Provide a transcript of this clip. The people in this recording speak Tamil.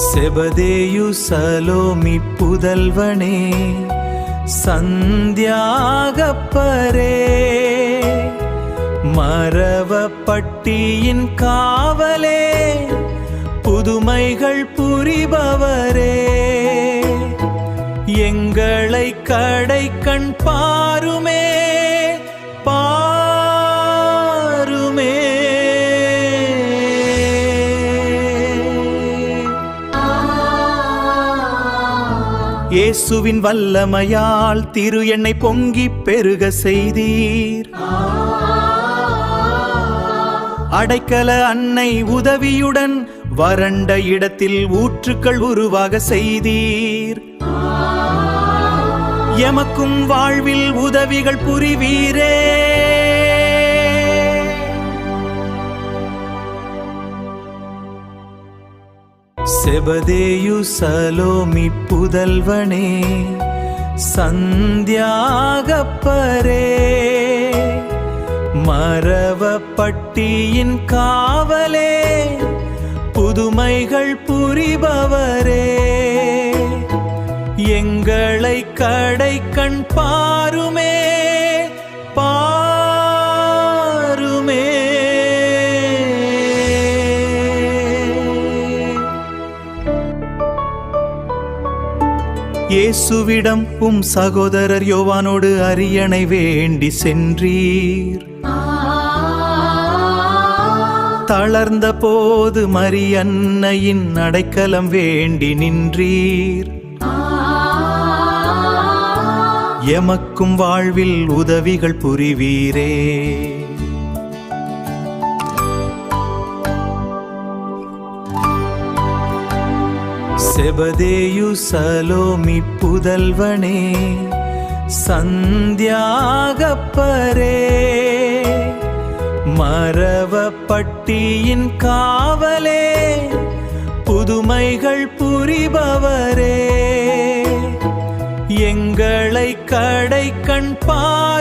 செபதேயு சலோமி புதல்வனே, சந்தியாகப்பரே, மரவப்பட்டியின் காவலே, புதுமைகள் புரிபவரே, எங்களை கடை கண் பாருமே பாருமே. இயேசுவின் வல்லமையால் திரு எண்ணெய் பொங்கி பெருக செய்தீர். அடைக்கல அன்னை உதவியுடன் வறண்ட இடத்தில் ஊற்றுக்கள் உருவாக செய்தீர். எமக்கும் வாழ்வில் உதவிகள் புரிவீரே. செபதேயு சலோமி புதல்வனே, சந்தியாகப்பரே, மரவப்பட்டியின் காவலே, புதுமைகள் புரிபவரே, எங்களை கடை கண் பாருமே பாருமே. இயேசுவிடம் சகோதரர் யோவானோடு அரியணை வேண்டி சென்றீர். தளர்ந்த போது மரியன்னையின் அடைக்கலம் வேண்டி நின்றீர். எமக்கும் வாழ்வில் உதவிகள் புரிவீரே. செபதேயு சலோமி புதல்வனே, சந்தியாகப்பரே, மரவப்பட்டியின் காவலே, புதுமைகள் புரிபவரே, எங்களை கடை கண் பாருமே